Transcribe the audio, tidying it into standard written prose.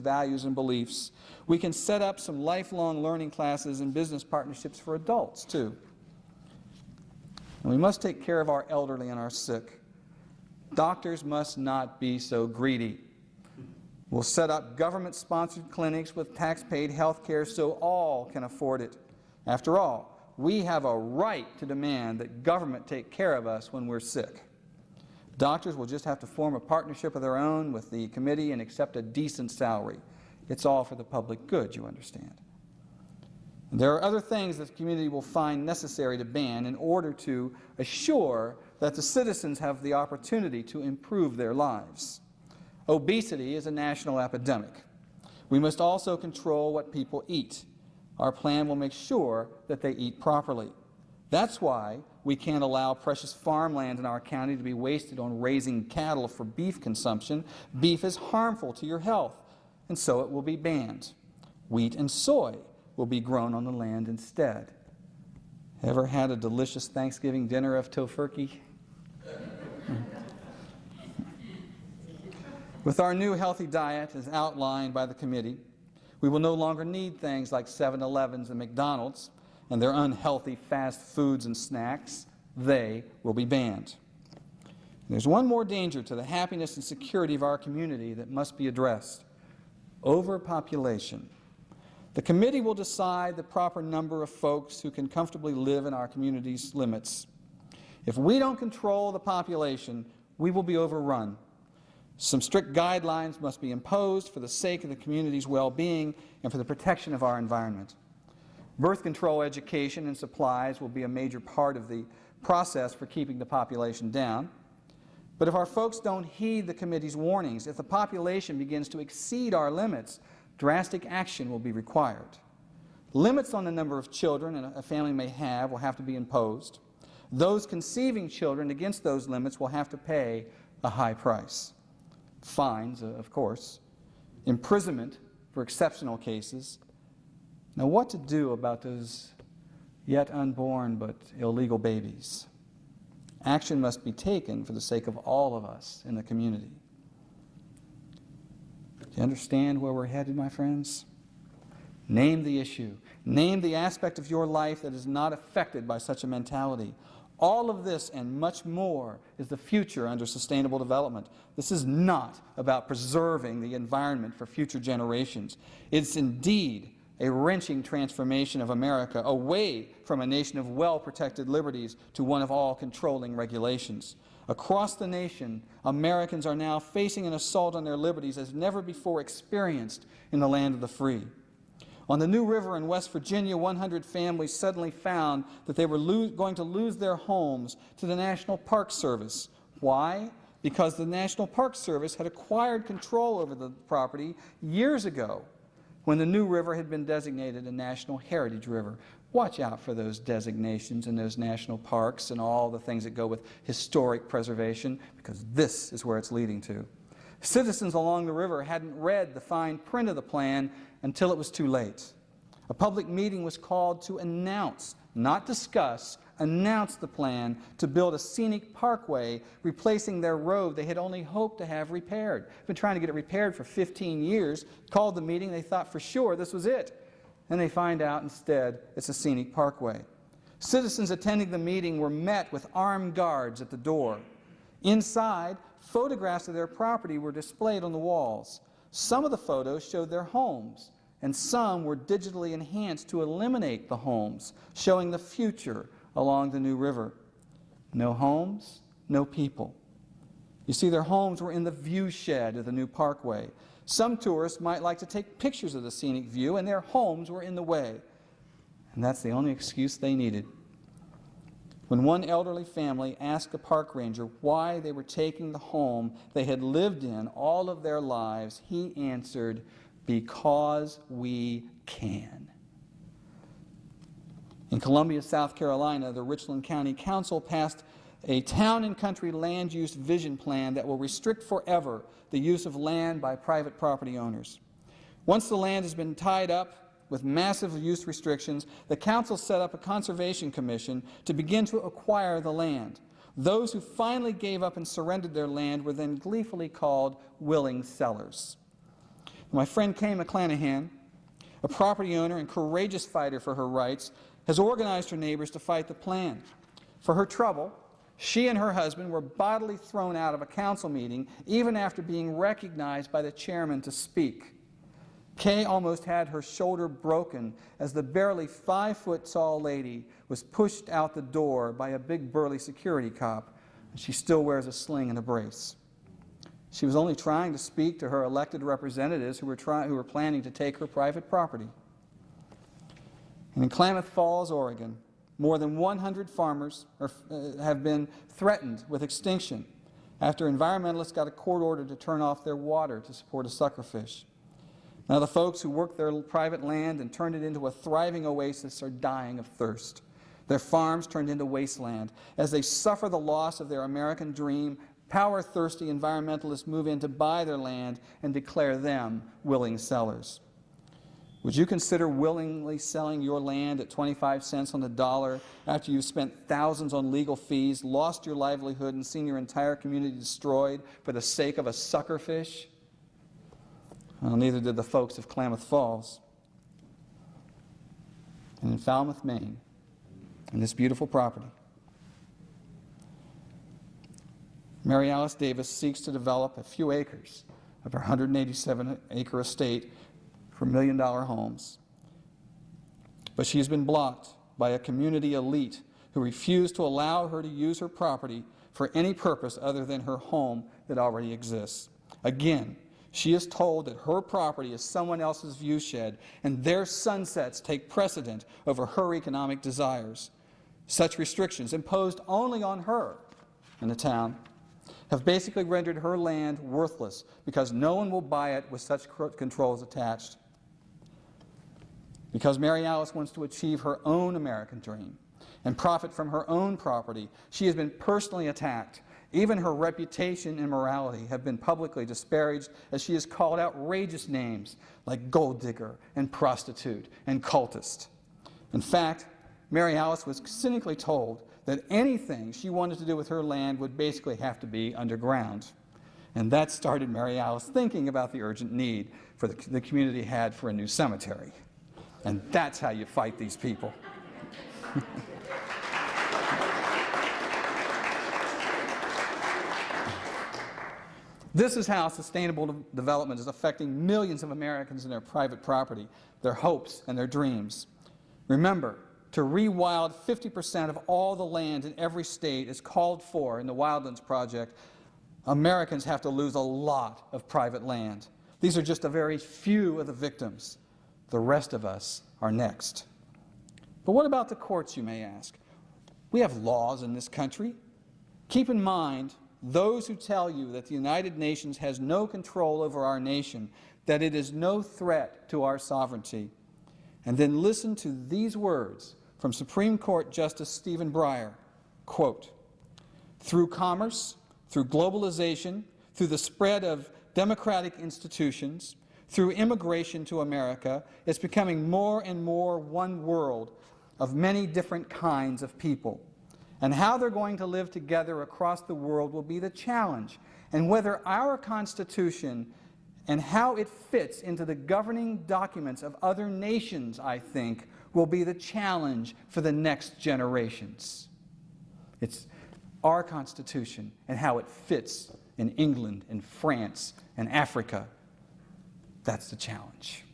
values, and beliefs. We can set up some lifelong learning classes and business partnerships for adults, too. And we must take care of our elderly and our sick. Doctors must not be so greedy. We'll set up government-sponsored clinics with tax-paid health care so all can afford it. After all, we have a right to demand that government take care of us when we're sick. Doctors will just have to form a partnership of their own with the committee and accept a decent salary. It's all for the public good, you understand. And there are other things that the community will find necessary to ban in order to assure that the citizens have the opportunity to improve their lives. Obesity is a national epidemic. We must also control what people eat. Our plan will make sure that they eat properly. That's why we can't allow precious farmland in our county to be wasted on raising cattle for beef consumption. Beef is harmful to your health, and so it will be banned. Wheat and soy will be grown on the land instead. Ever had a delicious Thanksgiving dinner of tofurkey? With our new healthy diet as outlined by the committee, we will no longer need things like 7-Elevens and McDonald's and their unhealthy fast foods and snacks. They will be banned. There's one more danger to the happiness and security of our community that must be addressed: overpopulation. The committee will decide the proper number of folks who can comfortably live in our community's limits. If we don't control the population, we will be overrun. Some strict guidelines must be imposed for the sake of the community's well-being and for the protection of our environment. Birth control education and supplies will be a major part of the process for keeping the population down. But if our folks don't heed the committee's warnings, if the population begins to exceed our limits, drastic action will be required. Limits on the number of children a family may have will have to be imposed. Those conceiving children against those limits will have to pay a high price. Fines, of course, imprisonment for exceptional cases. Now, what to do about those yet unborn but illegal babies? Action must be taken for the sake of all of us in the community. Do you understand where we're headed, my friends? Name the issue. Name the aspect of your life that is not affected by such a mentality. All of this and much more is the future under sustainable development. This is not about preserving the environment for future generations. It's indeed a wrenching transformation of America away from a nation of well-protected liberties to one of all controlling regulations. Across the nation, Americans are now facing an assault on their liberties as never before experienced in the land of the free. On the New River in West Virginia, 100 families suddenly found that they were going to lose their homes to the National Park Service. Why? Because the National Park Service had acquired control over the property years ago when the New River had been designated a National Heritage River. Watch out for those designations and those national parks and all the things that go with historic preservation, because this is where it's leading to. Citizens along the river hadn't read the fine print of the plan until it was too late. A public meeting was called to announce, not discuss, announce the plan to build a scenic parkway replacing their road they had only hoped to have repaired. Been trying to get it repaired for 15 years. Called the meeting, they thought for sure this was it. And they find out instead it's a scenic parkway. Citizens attending the meeting were met with armed guards at the door. Inside, photographs of their property were displayed on the walls. Some of the photos showed their homes, and some were digitally enhanced to eliminate the homes, showing the future along the New River. No homes, no people. You see, their homes were in the view shed of the new parkway. Some tourists might like to take pictures of the scenic view, and their homes were in the way. And that's the only excuse they needed. When one elderly family asked a park ranger why they were taking the home they had lived in all of their lives, he answered, "Because we can." In Columbia, South Carolina, the Richland County Council passed a town and country land use vision plan that will restrict forever the use of land by private property owners. Once the land has been tied up with massive use restrictions, the council set up a conservation commission to begin to acquire the land. Those who finally gave up and surrendered their land were then gleefully called willing sellers. My friend Kay McClanahan, a property owner and courageous fighter for her rights, has organized her neighbors to fight the plan. For her trouble, she and her husband were bodily thrown out of a council meeting even after being recognized by the chairman to speak. Kay almost had her shoulder broken as the barely 5-foot-tall lady was pushed out the door by a big burly security cop, and she still wears a sling and a brace. She was only trying to speak to her elected representatives who were planning to take her private property. And in Klamath Falls, Oregon, more than 100 farmers have been threatened with extinction after environmentalists got a court order to turn off their water to support a suckerfish. Now the folks who worked their private land and turned it into a thriving oasis are dying of thirst. Their farms turned into wasteland. As they suffer the loss of their American dream, power-thirsty environmentalists move in to buy their land and declare them willing sellers. Would you consider willingly selling your land at 25 cents on the dollar after you've spent thousands on legal fees, lost your livelihood, and seen your entire community destroyed for the sake of a suckerfish? Well, neither did the folks of Klamath Falls. And in Falmouth, Maine, in this beautiful property, Mary Alice Davis seeks to develop a few acres of her 187-acre estate for $1 million homes. But she's been blocked by a community elite who refuse to allow her to use her property for any purpose other than her home that already exists. Again, she is told that her property is someone else's viewshed and their sunsets take precedent over her economic desires. Such restrictions, imposed only on her in the town, have basically rendered her land worthless because no one will buy it with such controls attached. Because Mary Alice wants to achieve her own American dream and profit from her own property, she has been personally attacked. Even her reputation and morality have been publicly disparaged as she has called outrageous names like gold digger and prostitute and cultist. In fact, Mary Alice was cynically told that anything she wanted to do with her land would basically have to be underground. And that started Mary Alice thinking about the urgent need for the community had for a new cemetery. And that's how you fight these people. This is how sustainable development is affecting millions of Americans in their private property, their hopes and their dreams. Remember, to rewild 50% of all the land in every state is called for in the Wildlands Project. Americans have to lose a lot of private land. These are just a very few of the victims. The rest of us are next. But what about the courts, you may ask? We have laws in this country. Keep in mind those who tell you that the United Nations has no control over our nation, that it is no threat to our sovereignty. And then listen to these words from Supreme Court Justice Stephen Breyer, quote, "Through commerce, through globalization, through the spread of democratic institutions, through immigration to America, it's becoming more and more one world of many different kinds of people. And how they're going to live together across the world will be the challenge, and whether our Constitution and how it fits into the governing documents of other nations, I think, will be the challenge for the next generations." It's our Constitution and how it fits in England and France and Africa. That's the challenge.